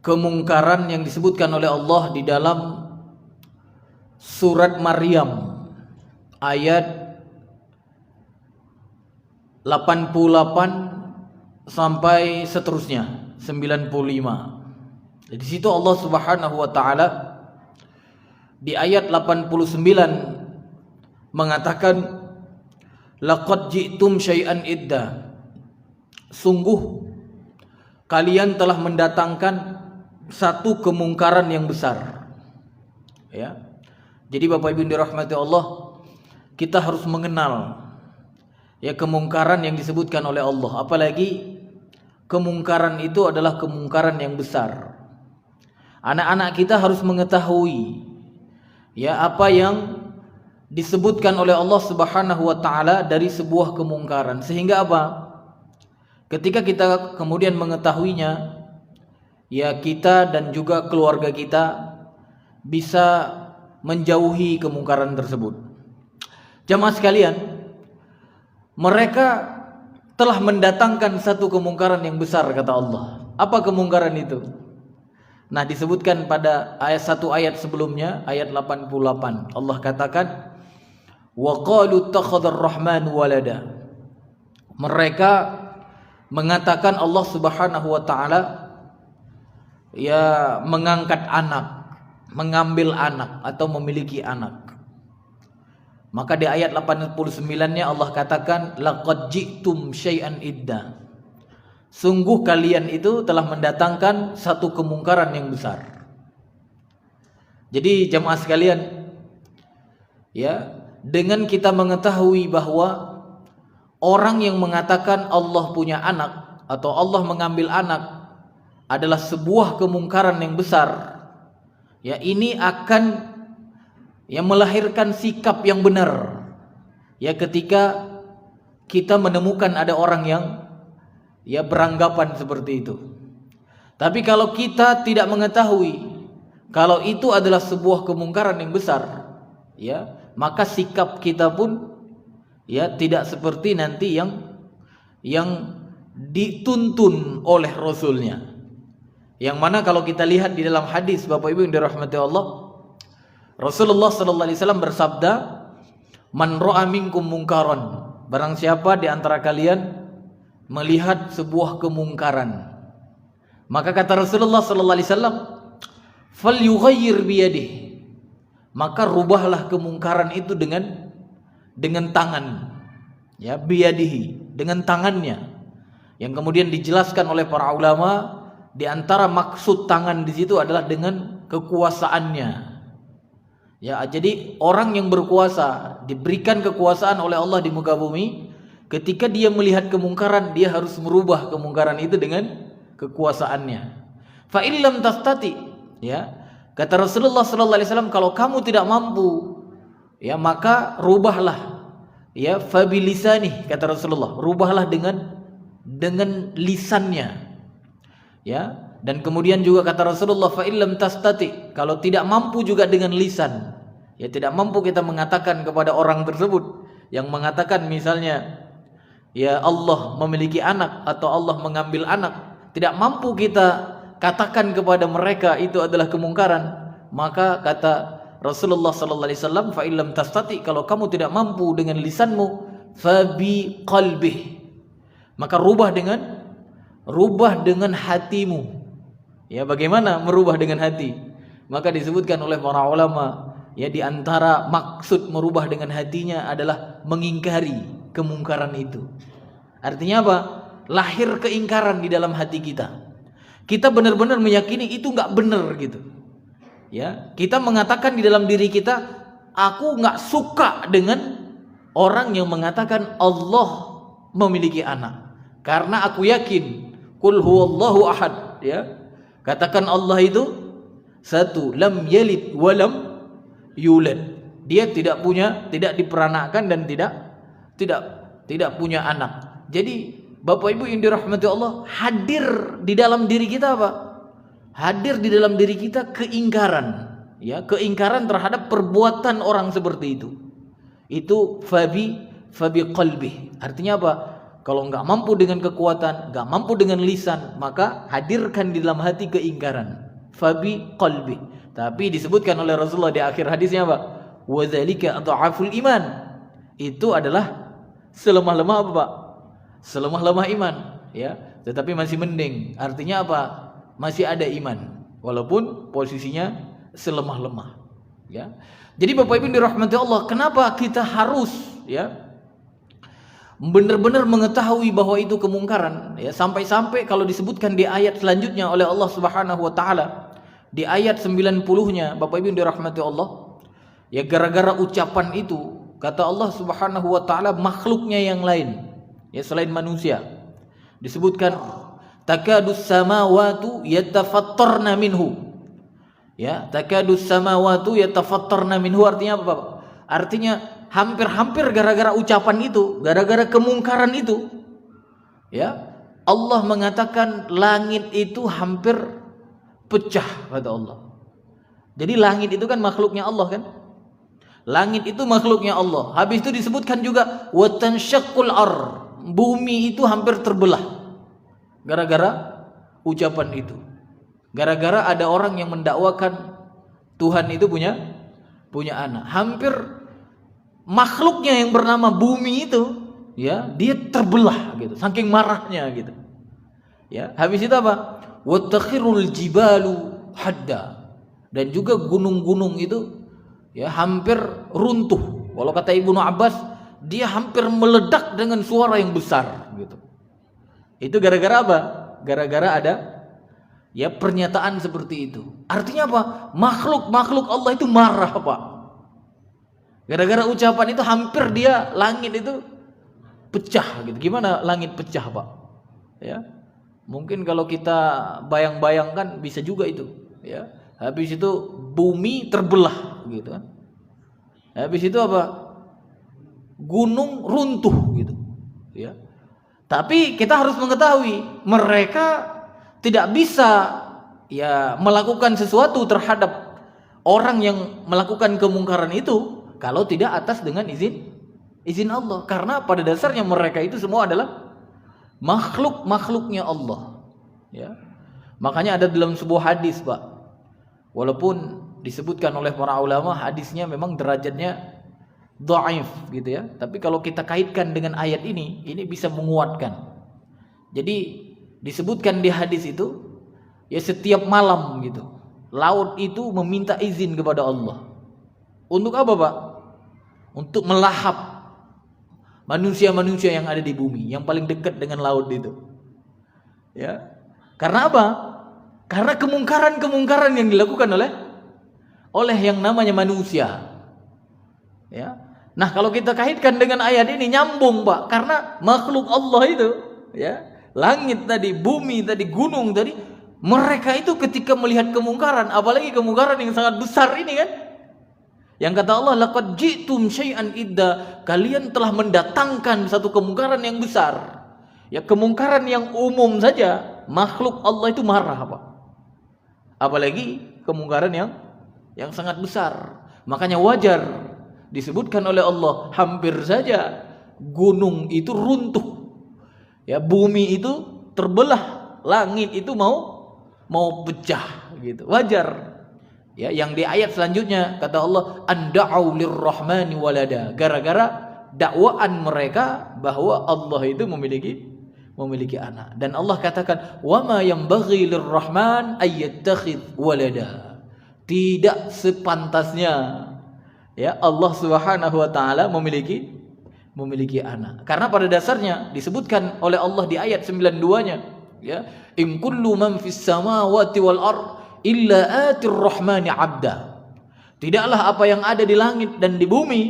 kemungkaran yang disebutkan oleh Allah di dalam surat Maryam ayat 88 sampai seterusnya 95. Di situ Allah Subhanahu wa taala di ayat 89 mengatakan, laqad ji'tum syai'an idda, sungguh kalian telah mendatangkan satu kemungkaran yang besar. Ya. Jadi Bapak Ibu yang dirahmati Allah, kita harus mengenal ya kemungkaran yang disebutkan oleh Allah, apalagi kemungkaran itu adalah kemungkaran yang besar. Anak-anak kita harus mengetahui ya apa yang disebutkan oleh Allah Subhanahu wa taala dari sebuah kemungkaran, sehingga apa? Ketika kita kemudian mengetahuinya, ya kita dan juga keluarga kita bisa menjauhi kemungkaran tersebut. Jamaah sekalian, mereka telah mendatangkan satu kemungkaran yang besar, kata Allah. Apa kemungkaran itu? Nah, disebutkan pada satu ayat sebelumnya, ayat 88. Allah katakan, wa qalu ittakhadhar rahmanu walada. Mereka mengatakan Allah Subhanahu wa taala ya mengangkat anak, mengambil anak atau memiliki anak. Maka di ayat 89-nya Allah katakan, laqad ji'tum syai'an idda, sungguh kalian itu telah mendatangkan satu kemungkaran yang besar. Jadi jamaah sekalian, ya, dengan kita mengetahui bahwa orang yang mengatakan Allah punya anak atau Allah mengambil anak adalah sebuah kemungkaran yang besar, ya, ini akan yang melahirkan sikap yang benar. Ya, ketika kita menemukan ada orang yang ya beranggapan seperti itu. Tapi kalau kita tidak mengetahui kalau itu adalah sebuah kemungkaran yang besar, ya, maka sikap kita pun ya tidak seperti nanti yang dituntun oleh Rasulnya. Yang mana kalau kita lihat di dalam hadis Bapak Ibu yang dirahmati Allah, Rasulullah sallallahu alaihi wasallam bersabda, "Man ra'a minkum munkaran." Barang siapa di antara kalian melihat sebuah kemungkaran, maka kata Rasulullah sallallahu alaihi wasallam, "Falyughayyir biyadihi." Maka rubahlah kemungkaran itu dengan tangan. Ya, biyadihi, dengan tangannya. Yang kemudian dijelaskan oleh para ulama, di antara maksud tangan di situ adalah dengan kekuasaannya. Ya, jadi orang yang berkuasa, diberikan kekuasaan oleh Allah di muka bumi, ketika dia melihat kemungkaran, dia harus merubah kemungkaran itu dengan kekuasaannya. Fa illam tastati, ya, kata Rasulullah sallallahu alaihi wasallam, kalau kamu tidak mampu, ya, maka rubahlah, ya, fa bilisani, kata Rasulullah, rubahlah dengan lisannya, ya. Dan kemudian juga kata Rasulullah, fa illam tastati, kalau tidak mampu juga dengan lisan, ya, tidak mampu kita mengatakan kepada orang tersebut yang mengatakan misalnya ya Allah memiliki anak atau Allah mengambil anak, tidak mampu kita katakan kepada mereka itu adalah kemungkaran, maka kata Rasulullah sallallahu alaihi wasallam, fa illam tastati, kalau kamu tidak mampu dengan lisanmu, fa bi qalbih, maka rubah dengan hatimu. Ya, bagaimana merubah dengan hati? Maka disebutkan oleh para ulama, ya, di antara maksud merubah dengan hatinya adalah mengingkari kemungkaran itu. Artinya apa? Lahir keingkaran di dalam hati kita. Kita benar-benar meyakini itu enggak benar gitu. Ya, kita mengatakan di dalam diri kita, aku enggak suka dengan orang yang mengatakan Allah memiliki anak. Karena aku yakin, qul huwallahu ahad, ya. Katakan Allah itu satu, lam yalid walam yulad. Dia tidak diperanakkan dan tidak punya anak. Jadi Bapak Ibu yang dirahmati Allah, hadir di dalam diri kita apa? Hadir di dalam diri kita keingkaran, ya, keingkaran terhadap perbuatan orang seperti itu. Itu fabi qalbi. Artinya apa? Kalau enggak mampu dengan kekuatan, enggak mampu dengan lisan, maka hadirkan di dalam hati keingkaran. Fabi qalbi. Tapi disebutkan oleh Rasulullah di akhir hadisnya apa? Wa dzalika adhaful iman. Itu adalah selemah-lemah apa, Pak? Selemah-lemah iman, ya. Tetapi masih mending. Artinya apa? Masih ada iman walaupun posisinya selemah-lemah, ya. Jadi Bapak Ibu dirahmati Allah, kenapa kita harus, ya, benar-benar mengetahui bahwa itu kemungkaran, ya, sampai-sampai kalau disebutkan di ayat selanjutnya oleh Allah Subhanahu wa taala di ayat 90-nya, Bapak Ibu dirahmati Allah, ya, gara-gara ucapan itu kata Allah Subhanahu wa taala makhluknya yang lain, ya, selain manusia, disebutkan takadus samawati yatafattarna minhu, ya, takadus samawati yatafattarna minhu, artinya apa, Bapak? Artinya hampir-hampir gara-gara ucapan itu, gara-gara kemungkaran itu, ya, Allah mengatakan langit itu hampir pecah, kata Allah. Jadi langit itu kan makhluknya Allah kan? Langit itu makhluknya Allah. Habis itu disebutkan juga wa tanshaqqul ar, bumi itu hampir terbelah gara-gara ucapan itu. Gara-gara ada orang yang mendakwakan Tuhan itu punya anak. Hampir makhluknya yang bernama bumi itu, ya, dia terbelah gitu, saking marahnya gitu, ya. Habis itu apa? Wattakhirul jibalu hadda, dan juga gunung-gunung itu, ya, hampir runtuh. Kalau kata Ibnu Abbas, dia hampir meledak dengan suara yang besar gitu. Itu gara-gara apa? Gara-gara ada, ya, pernyataan seperti itu. Artinya apa? Makhluk Allah itu marah, Pak. Gara-gara ucapan itu hampir dia langit itu pecah gitu. Gimana langit pecah, Pak? Ya. Mungkin kalau kita bayang-bayangkan bisa juga itu, ya. Habis itu bumi terbelah gitu kan. Habis itu apa? Gunung runtuh gitu, ya. Tapi kita harus mengetahui mereka tidak bisa, ya, melakukan sesuatu terhadap orang yang melakukan kemungkaran itu kalau tidak atas dengan izin Allah. Karena pada dasarnya mereka itu semua adalah makhluknya Allah, ya. Makanya ada dalam sebuah hadis, Pak, walaupun disebutkan oleh para ulama hadisnya memang derajatnya dhaif gitu, ya, tapi kalau kita kaitkan dengan ayat ini bisa menguatkan. Jadi disebutkan di hadis itu, ya, setiap malam gitu laut itu meminta izin kepada Allah. Untuk apa, Pak? Untuk melahap manusia-manusia yang ada di bumi, yang paling dekat dengan laut itu, ya. Karena apa? Karena kemungkaran yang dilakukan oleh yang namanya manusia, ya. Nah, kalau kita kaitkan dengan ayat ini nyambung, Pak, karena makhluk Allah itu, ya, langit tadi, bumi tadi, gunung tadi, mereka itu ketika melihat kemungkaran, apalagi kemungkaran yang sangat besar ini kan, yang kata Allah, laqad ji'tum syai'an idda, kalian telah mendatangkan satu kemungkaran yang besar. Ya, kemungkaran yang umum saja makhluk Allah itu marah, Pak. Apalagi kemungkaran yang sangat besar. Makanya wajar disebutkan oleh Allah, hampir saja gunung itu runtuh, ya, bumi itu terbelah, langit itu mau pecah gitu. Wajar. Ya, yang di ayat selanjutnya kata Allah, anda'u lirrahmani walada, gara-gara dakwaan mereka bahwa Allah itu memiliki anak. Dan Allah katakan, wama yanbaghi lirrahman ayyattakhidh walada, tidak sepantasnya, ya, Allah Subhanahu wa taala memiliki anak. Karena pada dasarnya disebutkan oleh Allah di ayat 92-nya, ya, in kullu man fis samawati wal ard illa atir rahmani abda. Tidaklah apa yang ada di langit dan di bumi,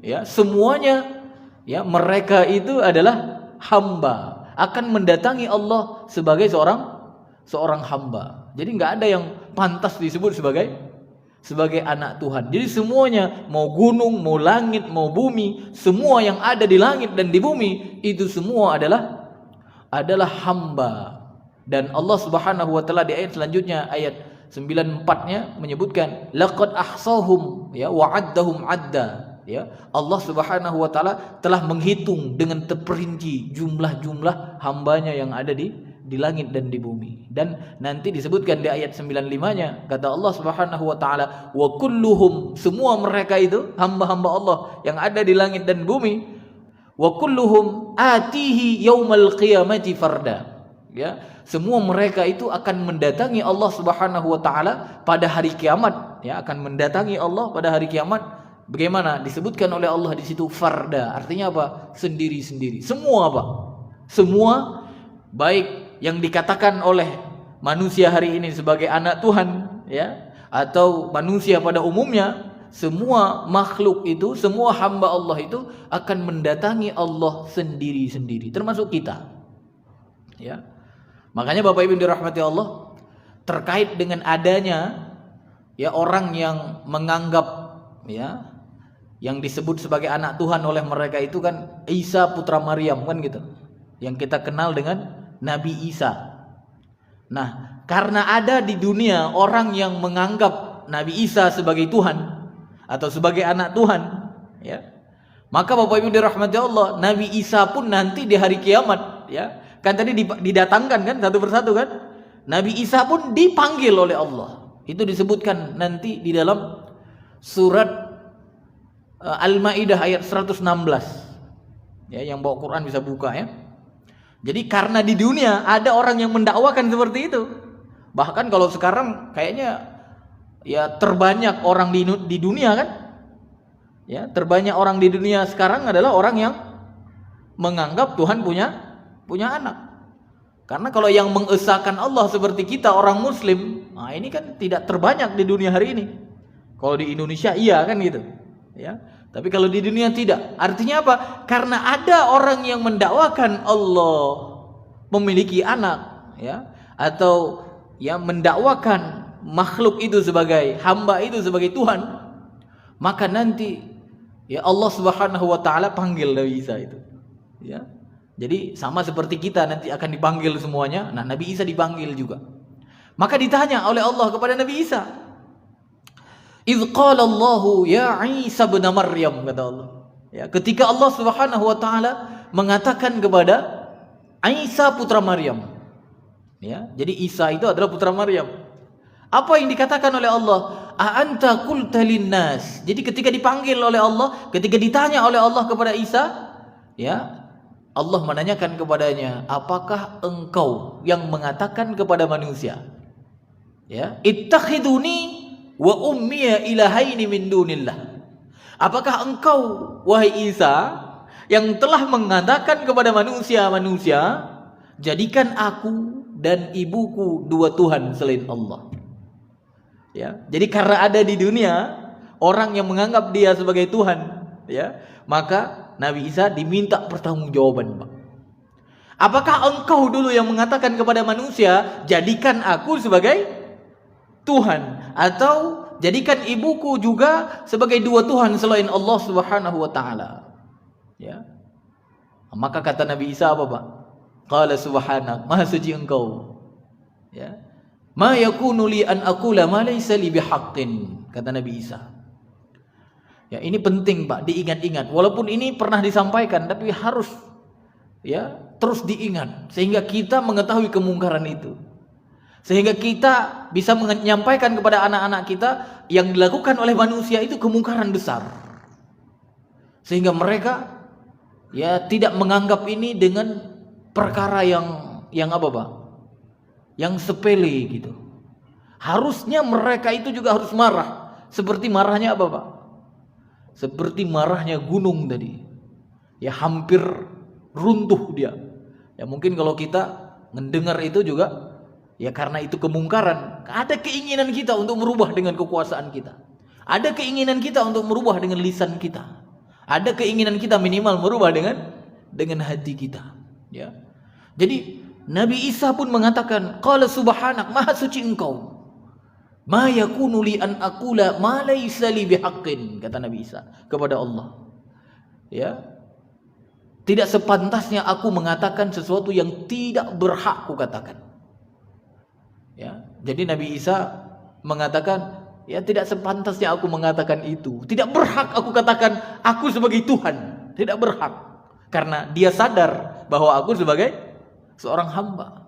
ya, semuanya, ya, mereka itu adalah hamba, akan mendatangi Allah sebagai seorang hamba. Jadi nggak ada yang pantas disebut sebagai anak Tuhan. Jadi semuanya, mau gunung, mau langit, mau bumi, semua yang ada di langit dan di bumi itu semua adalah hamba. Dan Allah Subhanahu wa taala di ayat selanjutnya, ayat 94-nya menyebutkan laqad ahsahum, ya, wa addahum adda. ya, Allah Subhanahu wa taala telah menghitung dengan terperinci jumlah-jumlah hambanya yang ada di langit dan di bumi. Dan nanti disebutkan di ayat 95-nya, kata Allah Subhanahu wa taala, wa kulluhum, semua mereka itu hamba-hamba Allah yang ada di langit dan bumi, wa kulluhum atihi yaumal qiyamati farda. Ya, semua mereka itu akan mendatangi Allah Subhanahu wa taala pada hari kiamat, ya, akan mendatangi Allah pada hari kiamat. Bagaimana? Disebutkan oleh Allah di situ farda. Artinya apa? Sendiri-sendiri. Semua apa? Semua, baik yang dikatakan oleh manusia hari ini sebagai anak Tuhan, ya, atau manusia pada umumnya, semua makhluk itu, semua hamba Allah itu akan mendatangi Allah sendiri-sendiri, termasuk kita. Ya. Makanya Bapak Ibu dirahmati Allah, terkait dengan adanya, ya, orang yang menganggap, ya, yang disebut sebagai anak Tuhan oleh mereka itu kan Isa putra Maryam, kan gitu, yang kita kenal dengan Nabi Isa. Nah, karena ada di dunia orang yang menganggap Nabi Isa sebagai Tuhan atau sebagai anak Tuhan, ya, maka Bapak Ibu dirahmati Allah, Nabi Isa pun nanti di hari kiamat, ya, kan tadi didatangkan kan satu persatu kan, Nabi Isa pun dipanggil oleh Allah. Itu disebutkan nanti di dalam surat Al-Maidah ayat 116. Ya, yang bawa Quran bisa buka, ya. Jadi karena di dunia ada orang yang mendakwakan seperti itu. Bahkan kalau sekarang kayaknya, ya, terbanyak orang di dunia kan, ya, terbanyak orang di dunia sekarang adalah orang yang menganggap Tuhan punya anak. Karena kalau yang mengesahkan Allah seperti kita orang Muslim, nah ini kan tidak terbanyak di dunia hari ini. Kalau di Indonesia iya kan gitu, ya. Tapi kalau di dunia tidak. Artinya apa? Karena ada orang yang mendakwakan Allah memiliki anak, ya, atau, ya, mendakwakan makhluk itu sebagai hamba itu sebagai Tuhan, maka nanti, ya, Allah Subhanahu wa taala panggil Nabi Isa itu, ya. Jadi sama seperti kita nanti akan dipanggil semuanya. Nah, Nabi Isa dipanggil juga. Maka ditanya oleh Allah kepada Nabi Isa, "Idz qala Allahu ya Isa ibn Maryam," kata Allah. Ya, ketika Allah Subhanahu wa taala mengatakan kepada Isa putra Maryam. Ya, jadi Isa itu adalah putra Maryam. Apa yang dikatakan oleh Allah? A anta qulta linnas. Jadi ketika dipanggil oleh Allah, ketika ditanya oleh Allah kepada Isa, ya, Allah menanyakan kepadanya, apakah engkau yang mengatakan kepada manusia, ya, ittakhiduni wa ummiya ilahaini min dunillah. Apakah engkau, wahai Isa, yang telah mengatakan kepada manusia, jadikan aku dan ibuku dua Tuhan selain Allah. Ya, jadi karena ada di dunia orang yang menganggap dia sebagai Tuhan, ya, maka Nabi Isa diminta pertanggungjawaban, Pak. Apakah engkau dulu yang mengatakan kepada manusia, jadikan aku sebagai Tuhan, atau jadikan ibuku juga sebagai dua Tuhan selain Allah Subhanahu wa taala? Ya. Maka kata Nabi Isa apa, Pak? Qala subhanak, maha suci engkau. Ya. Ma yakunu li an aqula ma laysa li bihaqqin, kata Nabi Isa. Ya, ini penting, Pak, diingat-ingat. Walaupun ini pernah disampaikan, tapi harus, ya, terus diingat sehingga kita mengetahui kemungkaran itu. Sehingga kita bisa menyampaikan kepada anak-anak kita yang dilakukan oleh manusia itu kemungkaran besar. Sehingga mereka, ya, tidak menganggap ini dengan perkara yang apa, Pak? Yang sepele gitu. Harusnya mereka itu juga harus marah. Seperti marahnya apa, Pak? Seperti marahnya gunung tadi. Ya, hampir runtuh dia. Ya, mungkin kalau kita mendengar itu juga, ya, karena itu kemungkaran. Ada keinginan kita untuk merubah dengan kekuasaan kita. Ada keinginan kita untuk merubah dengan lisan kita. Ada keinginan kita minimal merubah dengan hati kita. Ya. Jadi Nabi Isa pun mengatakan, qala subhanak, maha suci engkau. Ma yakunu li an aqula ma laysa li bihaqqin, kata Nabi Isa kepada Allah. Ya. Tidak sepantasnya aku mengatakan sesuatu yang tidak berhak kukatakan. Ya. Jadi Nabi Isa mengatakan, Ya tidak sepantasnya aku mengatakan itu. Tidak berhak aku katakan aku sebagai Tuhan. Tidak berhak. Karena dia sadar bahwa aku sebagai seorang hamba.